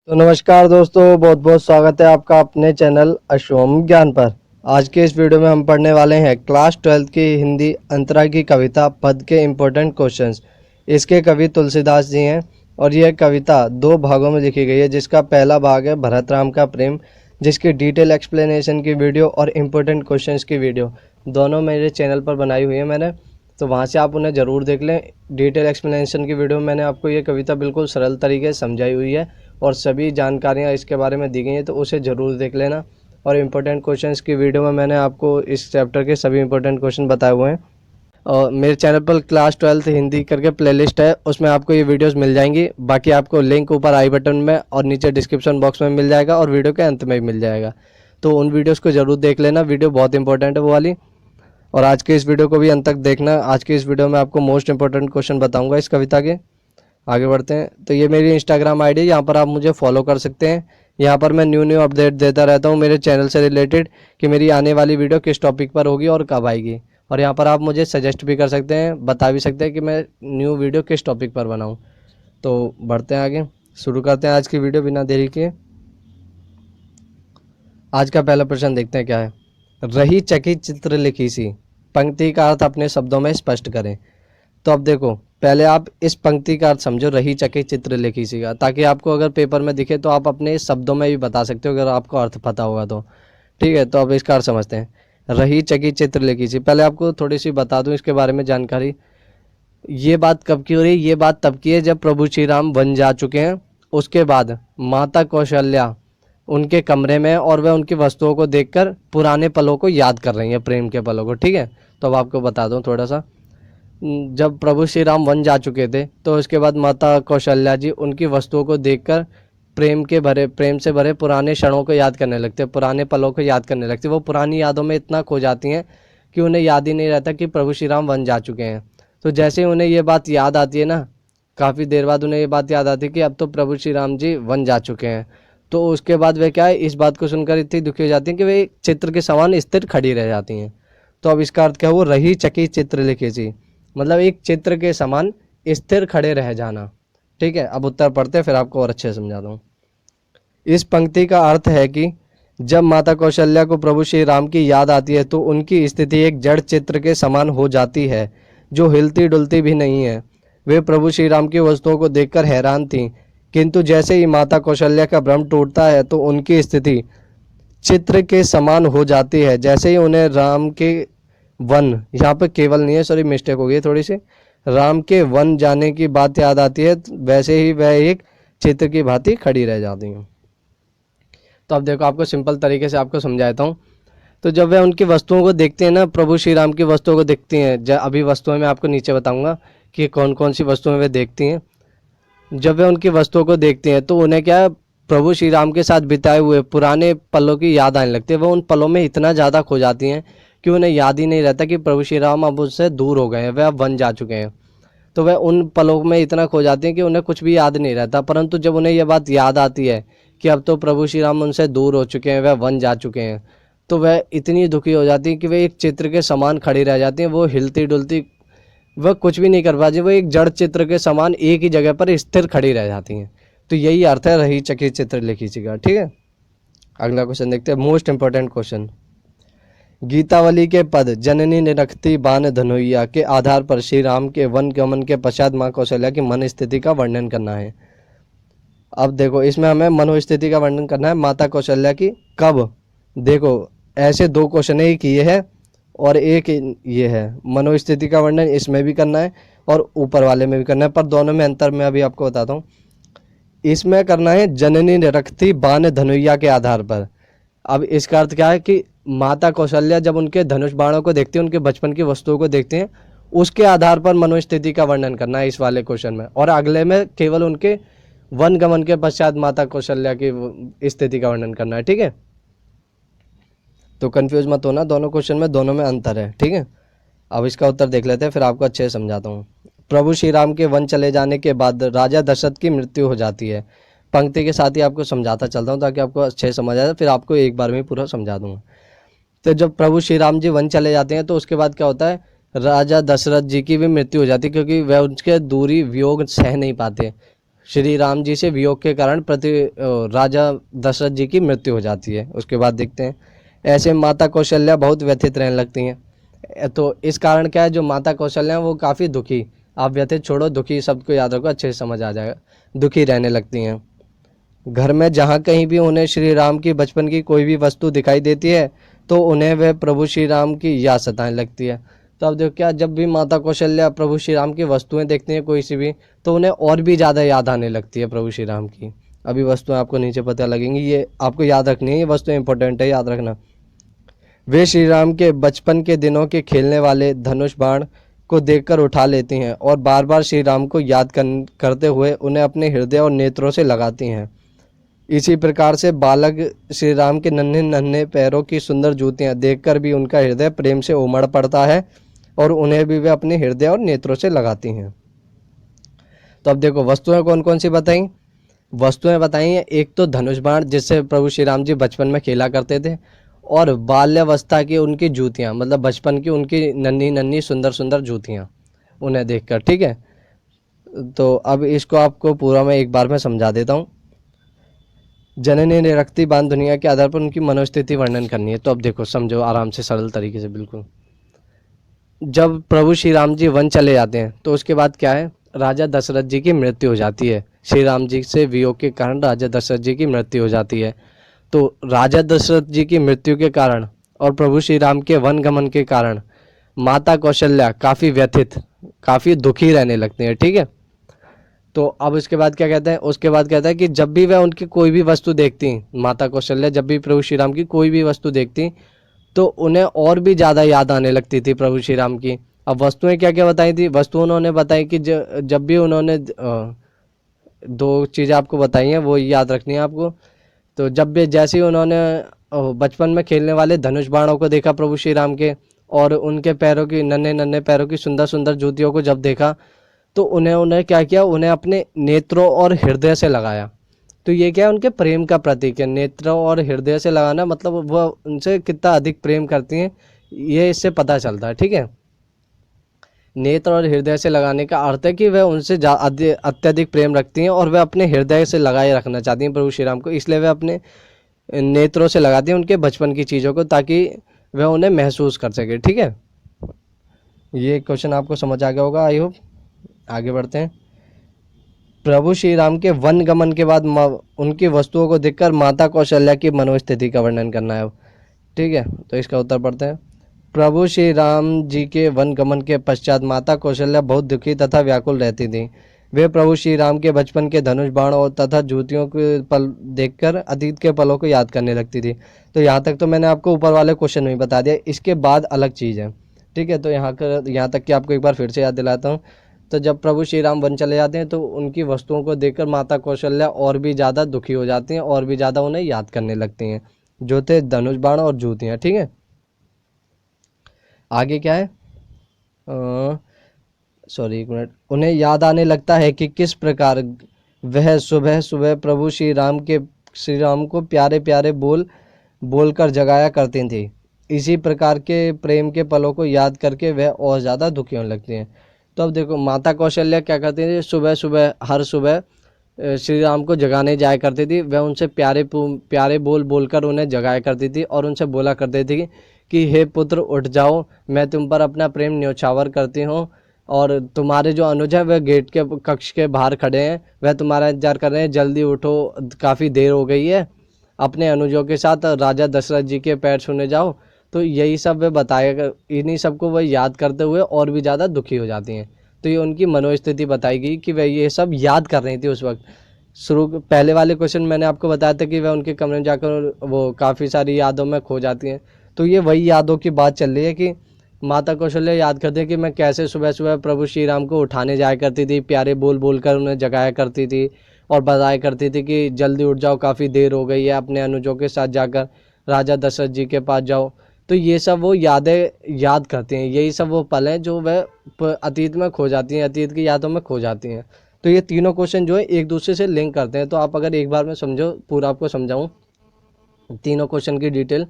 तो नमस्कार दोस्तों, बहुत बहुत स्वागत है आपका अपने चैनल अश्वम ज्ञान पर। आज के इस वीडियो में हम पढ़ने वाले हैं क्लास 12 की हिंदी अंतरा की कविता पद के इम्पोर्टेंट क्वेश्चंस। इसके कवि तुलसीदास जी हैं और यह कविता दो भागों में लिखी गई है, जिसका पहला भाग है भरत राम का प्रेम, जिसकी डिटेल एक्सप्लेनेशन की वीडियो और इम्पोर्टेंट क्वेश्चंस की वीडियो दोनों मेरे चैनल पर बनाई हुई है मैंने, तो वहाँ से आप उन्हें ज़रूर देख लें। डिटेल एक्सप्लेनेशन की वीडियो में मैंने आपको ये कविता बिल्कुल सरल तरीके से समझाई हुई है और सभी जानकारियाँ इसके बारे में दी गई हैं, तो उसे ज़रूर देख लेना। और इम्पोर्टेंट क्वेश्चंस की वीडियो में मैंने आपको इस चैप्टर के सभी इंपॉर्टेंट क्वेश्चन बताए हुए हैं। और मेरे चैनल पर क्लास 12 हिंदी करके प्लेलिस्ट है, उसमें आपको ये वीडियोस मिल जाएंगी। बाकी आपको लिंक ऊपर आई बटन में और नीचे डिस्क्रिप्शन बॉक्स में मिल जाएगा और वीडियो के अंत में भी मिल जाएगा, तो उन वीडियोस को ज़रूर देख लेना। वीडियो बहुत इंपॉर्टेंट है वो वाली। और आज के इस वीडियो को भी अंत तक देखना। आज के इस वीडियो में आपको मोस्ट इंपॉर्टेंट क्वेश्चन बताऊंगा इस कविता के। आगे बढ़ते हैं। तो ये मेरी इंस्टाग्राम आईडी है, यहाँ पर आप मुझे फॉलो कर सकते हैं। यहाँ पर मैं न्यू अपडेट देता रहता हूँ मेरे चैनल से रिलेटेड कि मेरी आने वाली वीडियो किस टॉपिक पर होगी और कब आएगी। और यहाँ पर आप मुझे सजेस्ट भी कर सकते हैं, बता भी सकते हैं कि मैं न्यू वीडियो किस टॉपिक पर बनाऊँ। तो बढ़ते हैं आगे, शुरू करते हैं आज की वीडियो बिना देरी के। आज का पहला प्रश्न देखते हैं क्या है। रही चकित चित्र लिखी सी, पंक्ति का अर्थ अपने शब्दों में स्पष्ट करें। तो अब देखो, पहले आप इस पंक्ति का अर्थ समझो, रही चकित चित्र लिखी सी का, ताकि आपको अगर पेपर में दिखे तो आप अपने शब्दों में भी बता सकते हो अगर आपको अर्थ पता होगा तो। ठीक है, तो अब इसका अर्थ समझते हैं। रही चकित चित्र लिखी सी, पहले आपको थोड़ी सी बता दूं इसके बारे में जानकारी। ये बात कब की हो रही है? ये बात तब की है जब प्रभु श्री राम वन जा चुके हैं। उसके बाद माता कौशल्या उनके कमरे में और वह उनकी वस्तुओं को देखकर पुराने पलों को याद कर रही हैं, प्रेम के पलों को। ठीक है, तो अब आपको बता दूं थोड़ा सा। जब प्रभु श्री राम वन जा चुके थे तो उसके बाद माता कौशल्या जी उनकी वस्तुओं को देखकर प्रेम से भरे पुराने क्षणों को याद करने लगते, पुराने पलों को याद करने लगते। वो पुरानी यादों में इतना खो जाती हैं कि उन्हें याद ही नहीं रहता कि प्रभु श्री राम वन जा चुके हैं। तो जैसे ही उन्हें ये बात याद आती है ना, काफ़ी देर बाद उन्हें ये बात याद आती है कि अब तो प्रभु श्री राम जी वन जा चुके हैं, तो उसके बाद वे क्या है, इस बात को सुनकर इतनी दुखी हो जाती हैं कि वे एक चित्र के समान स्थिर खड़ी रह जाती हैं। तो अब इसका अर्थ क्या हुआ? रही चकी चित्र लिखी सी, मतलब एक चित्र के समान स्थिर खड़े रह जाना। ठीक है, अब उत्तर पढ़ते फिर आपको और अच्छे से समझाता हूँ। इस पंक्ति का अर्थ है कि जब माता कौशल्या को प्रभु श्री राम की याद आती है तो उनकी स्थिति एक जड़ चित्र के समान हो जाती है, जो हिलती डुलती भी नहीं है। वे प्रभु श्री राम की वस्तुओं को देखकर हैरान थीं, किंतु जैसे ही माता कौशल्या का भ्रम टूटता है तो उनकी स्थिति चित्र के समान हो जाती है। जैसे ही उन्हें राम के वन, यहाँ पे केवल नहीं है, सॉरी मिस्टेक हो गई थोड़ी सी, राम के वन जाने की बात याद आती है, वैसे ही वह एक चित्र की भांति खड़ी रह जाती हैं। तो अब देखो, आपको सिंपल तरीके से आपको समझाता हूँ। तो जब वह उनकी वस्तुओं को देखते हैं ना, प्रभु श्री राम की वस्तुओं को देखती हैं, अभी वस्तुएं मैं आपको नीचे बताऊंगा कि कौन कौन सी वस्तुएं वे देखती हैं। जब वे उनकी वस्तुओं को देखते हैं तो उन्हें क्या, प्रभु श्री राम के साथ बिताए हुए पुराने पलों की याद आने लगती है। वह उन पलों में इतना ज़्यादा खो जाती हैं कि उन्हें याद ही नहीं रहता कि प्रभु श्री राम अब उससे दूर हो गए हैं, वह अब वन जा चुके हैं। तो वह उन पलों में इतना खो जाती हैं कि उन्हें कुछ भी याद नहीं रहता। परंतु जब उन्हें यह बात याद आती है कि अब तो प्रभु श्री राम उनसे दूर हो चुके हैं, वह वन जा चुके हैं, तो वह इतनी दुखी हो जाती है कि वह एक चित्र के समान खड़ी रह जाती हैं। वो हिलती डुलती, वह कुछ भी नहीं कर पाती, वो एक जड़ चित्र के समान एक ही जगह पर स्थिर खड़ी रह जाती हैं। तो यही अर्थ है रही चकित चित्र लिखी सी का। ठीक है, अगला क्वेश्चन देखते हैं, मोस्ट इंपॉर्टेंट क्वेश्चन। गीतावली के पद जननी निरखती बान धनुइया के आधार पर श्री राम के वन गमन के पश्चात माँ कौशल्या की मन स्थिति का वर्णन करना है। अब देखो, इसमें हमें मनोस्थिति का वर्णन करना है माता कौशल्या की कब। देखो, ऐसे दो क्वेश्चन एक ये है और एक ये है। मनोस्थिति का वर्णन इसमें भी करना है और ऊपर वाले में भी करना है, पर दोनों में अंतर मैं अभी आपको बताता हूँ। इसमें करना है जननी निरखती बाण धनुइया के आधार पर। अब इसका अर्थ क्या है कि माता कौशल्या जब उनके धनुष बाणों को देखती हैं, उनके बचपन की वस्तुओं को देखते हैं, उसके आधार पर मनोस्थिति का वर्णन करना है इस वाले क्वेश्चन में, और अगले में केवल उनके वन गमन के पश्चात माता कौशल्या की स्थिति का वर्णन करना है। ठीक है, तो कंफ्यूज मत होना, दोनों क्वेश्चन में दोनों में अंतर है। ठीक है, अब इसका उत्तर देख लेते हैं फिर आपको अच्छे से समझाता हूँ। प्रभु श्री राम के वन चले जाने के बाद राजा दशरथ की मृत्यु हो जाती है। पंक्ति के साथ ही आपको समझाता चलता हूँ ताकि आपको अच्छे से समझ आए, फिर आपको एक बार में पूरा समझा दूंगा। तो जब प्रभु श्री राम जी वन चले जाते हैं तो उसके बाद क्या होता है, राजा दशरथ जी की भी मृत्यु हो जाती है, क्योंकि वह उनके दूरी वियोग सह नहीं पाते। श्री राम जी से वियोग के कारण राजा दशरथ जी की मृत्यु हो जाती है। उसके बाद देखते हैं, ऐसे माता कौशल्या बहुत व्यथित रहने लगती हैं। तो इस कारण क्या है, जो माता कौशल्या हैं वो काफ़ी दुखी, आप व्यथित छोड़ो, दुखी शब्द को याद रखो, अच्छे से समझ आ जाएगा, दुखी रहने लगती हैं। घर में जहाँ कहीं भी उन्हें श्री राम की बचपन की कोई भी वस्तु दिखाई देती है तो उन्हें वह प्रभु श्री राम की याद सताने लगती है। तो अब देखो क्या, जब भी माता कौशल्या प्रभु श्री राम की वस्तुएं देखती हैं कोई सी भी, तो उन्हें और भी ज़्यादा याद आने लगती है प्रभु श्री राम की। अभी वस्तुएं आपको नीचे पता लगेंगी, ये आपको याद रखनी है, ये वस्तुएं इंपॉर्टेंट है, याद रखना। वे श्री राम के बचपन के दिनों के खेलने वाले धनुष बाण को देखकर उठा लेती हैं और बार बार श्री राम को याद करते हुए उन्हें अपने हृदय और नेत्रों से लगाती हैं। इसी प्रकार से बालक श्री राम के नन्हे नन्हे पैरों की सुंदर जूतियां देखकर भी उनका हृदय प्रेम से उमड़ पड़ता है और उन्हें भी वे अपने हृदय और नेत्रों से लगाती हैं। तो अब देखो वस्तुएं कौन कौन सी बताई, वस्तुएं बताई हैं, एक तो धनुष बाण जिससे प्रभु श्री राम जी बचपन में खेला करते थे, और बाल्यावस्था की उनकी जूतियां, मतलब बचपन की उनकी नन्ही नन्ही सुंदर सुंदर जूतियां उन्हें देखकर। ठीक है, तो अब इसको आपको पूरा मैं एक बार में समझा देता हूँ। जननी ने रखती बांध दुनिया के आधार पर उनकी मनोस्थिति वर्णन करनी है। तो अब देखो समझो आराम से, सरल तरीके से बिल्कुल। जब प्रभु श्री राम जी वन चले जाते हैं तो उसके बाद क्या है, राजा दशरथ जी की मृत्यु हो जाती है। श्री राम जी से वियोग के कारण राजा दशरथ जी की मृत्यु हो जाती है। तो राजा दशरथ जी की मृत्यु के कारण और प्रभु श्री राम के वन गमन के कारण माता कौशल्या काफ़ी व्यथित, काफ़ी दुखी रहने लगती हैं। ठीक है, तो अब उसके बाद क्या कहते हैं, उसके बाद कहता है कि जब भी वह उनकी कोई भी वस्तु देखती, माता कौशल्या जब भी प्रभु श्री राम की कोई भी वस्तु देखती तो उन्हें और भी ज़्यादा याद आने लगती थी प्रभु श्री राम की। अब वस्तुएं क्या क्या बताई थी, वस्तु उन्होंने बताई कि जब भी उन्होंने दो चीज़ें आपको बताई हैं वो याद रखनी है आपको। तो जब भी जैसे ही उन्होंने बचपन में खेलने वाले धनुष बाणों को देखा प्रभु श्री राम के, और उनके पैरों की नन्हे नन्हे पैरों की सुंदर सुंदर जूतियों को जब देखा, तो उन्हें क्या किया, उन्हें अपने नेत्रों और हृदय से लगाया। तो ये क्या है, उनके प्रेम का प्रतीक है। नेत्रों और हृदय से लगाना मतलब वह उनसे कितना अधिक प्रेम करती हैं, ये इससे पता चलता है। ठीक है, नेत्र और हृदय से लगाने का अर्थ है कि वह उनसे अत्यधिक प्रेम रखती हैं और वह अपने हृदय से लगाए रखना चाहती हैं प्रभु श्री राम को, इसलिए वह अपने नेत्रों से लगाती हैं उनके बचपन की चीज़ों को, ताकि वह उन्हें महसूस कर सके। ठीक है, ये क्वेश्चन आपको समझ आ गया होगा, आई होप। आगे बढ़ते हैं। प्रभु श्री राम के वन गमन के बाद उनकी वस्तुओं को देखकर माता कौशल्या की मनोस्थिति का वर्णन करना है। ठीक है, तो इसका उत्तर पढ़ते हैं। प्रभु श्री राम जी के वन गमन के पश्चात माता कौशल्या बहुत दुखी तथा व्याकुल रहती थी। वे प्रभु श्री राम के बचपन के धनुष बाण और तथा जूतियों के पल देखकर अतीत के पलों को याद करने लगती थी। तो यहाँ तक तो मैंने आपको ऊपर वाले क्वेश्चन में बता दिया, इसके बाद अलग चीज़ है। ठीक है, तो यहाँ तक कि आपको एक बार फिर से याद दिलाता हूँ। तो जब प्रभु श्री राम वन चले जाते हैं तो उनकी वस्तुओं को देखकर माता कौशल्या और भी ज़्यादा दुखी हो जाती हैं और भी ज़्यादा उन्हें याद करने लगती हैं, जो थे धनुष बाण और जूतियाँ। ठीक है, आगे क्या है, सॉरी एक मिनट। उन्हें याद आने लगता है कि किस प्रकार वह सुबह सुबह प्रभु श्री राम को प्यारे प्यारे बोलकर जगाया करती थी। इसी प्रकार के प्रेम के पलों को याद करके वह और ज़्यादा दुखी होने लगती हैं। तो अब देखो माता कौशल्या क्या करती थी, सुबह सुबह हर सुबह श्री राम को जगाने जाया करती थी। वह उनसे प्यारे बोलकर उन्हें जगाया करती थी और उनसे बोला करती थी कि हे पुत्र उठ जाओ, मैं तुम पर अपना प्रेम न्योछावर करती हूँ, और तुम्हारे जो अनुज है वह गेट के कक्ष के बाहर खड़े हैं, वह तुम्हारा इंतजार कर रहे हैं, जल्दी उठो, काफ़ी देर हो गई है, अपने अनुजों के साथ राजा दशरथ जी के पैर छूने जाओ। तो यही सब वे बताएगा, इन्हीं सबको वह याद करते हुए और भी ज़्यादा दुखी हो जाती हैं। तो ये उनकी मनोस्थिति बताई गई कि वह ये सब याद कर रही थी उस वक्त। पहले वाले क्वेश्चन मैंने आपको बताया था कि वह उनके कमरे में जाकर वो काफ़ी सारी यादों में खो जाती हैं। तो ये वही यादों की बात चल रही है कि माता कौशल्या याद करती है कि मैं कैसे सुबह सुबह प्रभु श्री राम को उठाने जाया करती थी, प्यारे बोलकर उन्हें जगाया करती थी और बताया करती थी कि जल्दी उठ जाओ, काफ़ी देर हो गई है, अपने अनुजों के साथ जाकर राजा दशरथ जी के पास जाओ। तो ये सब वो यादें याद करती हैं, यही सब वो पल हैं जो वह अतीत में खो जाती हैं, अतीत की यादों में खो जाती हैं। तो ये तीनों क्वेश्चन जो है एक दूसरे से लिंक करते हैं। तो आप अगर एक बार में समझो, पूरा आपको समझाऊँ तीनों क्वेश्चन की डिटेल।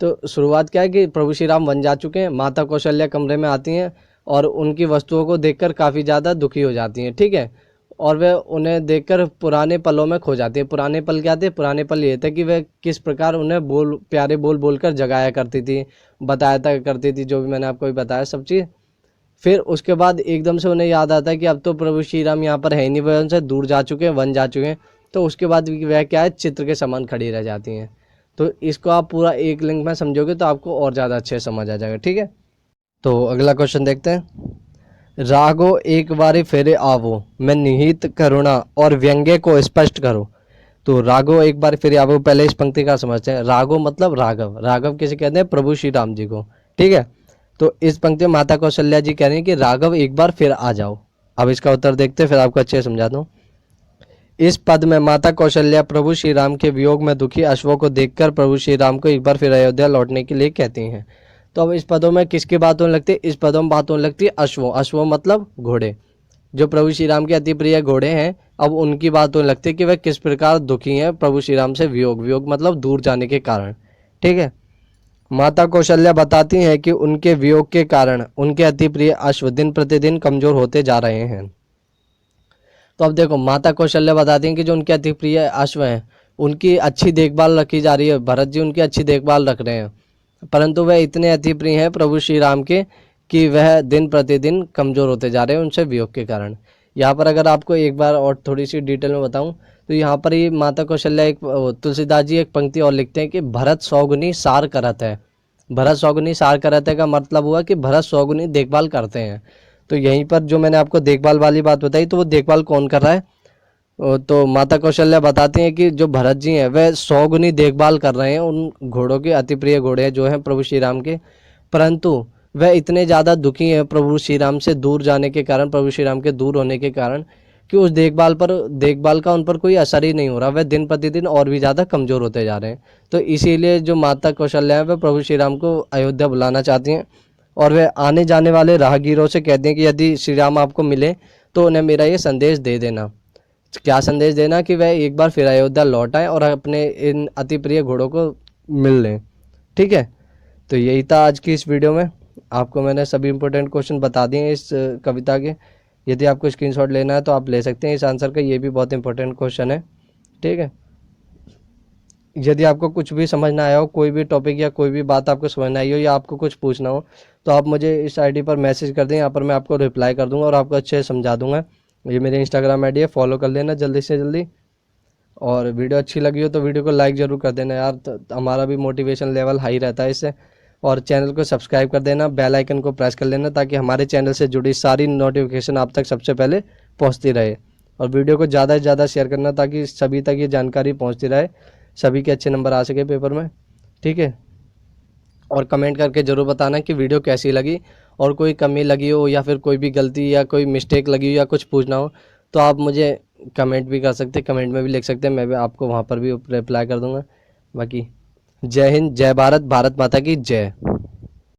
तो शुरुआत क्या है कि प्रभु श्री राम वन जा चुके हैं, माता कौशल्या कमरे में आती हैं और उनकी वस्तुओं को देखकर काफ़ी ज़्यादा दुखी हो जाती हैं। ठीक है, और वह उन्हें देखकर पुराने पलों में खो जाती है। पुराने पल क्या थे? पुराने पल ये थे कि वह किस प्रकार उन्हें प्यारे बोल बोलकर जगाया करती थी, बताया करती थी, जो भी मैंने आपको भी बताया सब चीज़। फिर उसके बाद एकदम से उन्हें याद आता है कि अब तो प्रभु श्री राम यहाँ पर है नहीं, वह उनसे दूर जा चुके हैं, वन जा चुके हैं। तो उसके बाद वह क्या है, चित्र के समान खड़ी रह जाती हैं। तो इसको आप पूरा एक लिंक में समझोगे तो आपको और ज़्यादा अच्छे से समझ आ जाएगा। ठीक है, तो अगला क्वेश्चन देखते हैं। रागो एक बारी फेरे आवो, मैं निहित करुणा और व्यंग्य को स्पष्ट करो। तो राघो एक बार फिर आवो, पहले इस पंक्ति का समझते हैं। राघो मतलब राघव, राघव किसे कहते हैं? प्रभु श्री राम जी को। ठीक है, तो इस पंक्ति में माता कौशल्या जी कह रही हैं कि राघव एक बार फिर आ जाओ। अब इसका उत्तर देखते हैं, फिर आपको अच्छे से समझाता हूँ। इस पद में माता कौशल्या प्रभु श्री राम के वियोग में दुखी अश्वों को देखकर प्रभु श्री राम को एक बार फिर अयोध्या लौटने के लिए कहती हैं। तो अब इस पदों में किसकी बात होने लगती है? इस पदों में बात होने लगती है अश्वों। अश्वों मतलब घोड़े, जो प्रभु श्री राम के अति प्रिय घोड़े हैं। अब उनकी बात होने लगती है कि वह किस प्रकार दुखी हैं प्रभु श्री राम से वियोग, वियोग मतलब दूर जाने के कारण। ठीक है, माता कौशल्या बताती हैं कि उनके वियोग के कारण उनके अति प्रिय अश्व दिन प्रतिदिन कमजोर होते जा रहे हैं। तो अब देखो, माता कौशल्या बताती हैं कि जो उनके अति प्रिय अश्व हैं उनकी अच्छी देखभाल रखी जा रही है, भरत जी उनकी अच्छी देखभाल रख रहे हैं, परंतु वह इतने अति प्रिय हैं प्रभु श्री राम के कि वह दिन प्रतिदिन कमजोर होते जा रहे हैं उनसे वियोग के कारण। यहाँ पर अगर आपको एक बार और थोड़ी सी डिटेल में बताऊं तो यहाँ पर ये माता कौशल्या एक तुलसीदास जी एक पंक्ति और लिखते हैं कि भरत सौगुनी सार करत है। भरत सौगुनी सार करत है का मतलब हुआ कि भरत सौगुनी देखभाल करते हैं। तो यहीं पर जो मैंने आपको देखभाल वाली बात बताई, तो वो देखभाल कौन कर रहा है? तो माता कौशल्या बताती हैं कि जो भरत जी हैं वह 100 गुनी देखभाल कर रहे हैं उन घोड़ों के, अति प्रिय घोड़े जो हैं प्रभु श्री राम के, परंतु वह इतने ज़्यादा दुखी हैं प्रभु श्री राम से दूर जाने के कारण, प्रभु श्री राम के दूर होने के कारण, कि उस देखभाल का उन पर कोई असर ही नहीं हो रहा। वह दिन प्रतिदिन और भी ज़्यादा कमज़ोर होते जा रहे हैं। तो इसीलिए जो माता कौशल्या है वह प्रभु श्री राम को अयोध्या बुलाना चाहती हैं और वह आने जाने वाले राहगीरों से कहते हैं कि यदि श्री राम आपको मिले तो उन्हें मेरा ये संदेश दे देना। क्या संदेश देना? कि वह एक बार फिर अयोध्या लौट आए और अपने इन अति प्रिय घोड़ों को मिल लें। ठीक है, तो यही था आज की इस वीडियो में। आपको मैंने सभी इंपॉर्टेंट क्वेश्चन बता दिए इस कविता के। यदि आपको स्क्रीनशॉट लेना है तो आप ले सकते हैं इस आंसर का, ये भी बहुत इंपॉर्टेंट क्वेश्चन है। ठीक है, यदि आपको कुछ भी समझ ना आया हो, कोई भी टॉपिक या कोई भी बात आपको समझ ना आई हो या आपको कुछ पूछना हो, तो आप मुझे इस आईडी पर मैसेज कर दें, यहाँ पर मैं आपको रिप्लाई कर दूंगा और आपको अच्छे से समझा दूंगा। ये मेरे इंस्टाग्राम आईडी है, फॉलो कर लेना जल्दी से जल्दी। और वीडियो अच्छी लगी हो तो वीडियो को लाइक ज़रूर कर देना यार, तो हमारा भी मोटिवेशन लेवल हाई रहता है इससे। और चैनल को सब्सक्राइब कर देना, बेल आइकन को प्रेस कर लेना, ताकि हमारे चैनल से जुड़ी सारी नोटिफिकेशन आप तक सबसे पहले पहुंचती रहे। और वीडियो को ज़्यादा से ज़्यादा शेयर करना ताकि सभी तक ये जानकारी पहुंचती रहे, सभी के अच्छे नंबर आ सके पेपर में। ठीक है, और कमेंट करके ज़रूर बताना कि वीडियो कैसी लगी, और कोई कमी लगी हो या फिर कोई भी गलती या कोई मिस्टेक लगी हो या कुछ पूछना हो तो आप मुझे कमेंट भी कर सकते हैं, कमेंट में भी लिख सकते हैं, मैं भी आपको वहाँ पर भी रिप्लाई कर दूँगा। बाकी जय हिंद, जय भारत, भारत माता की जय।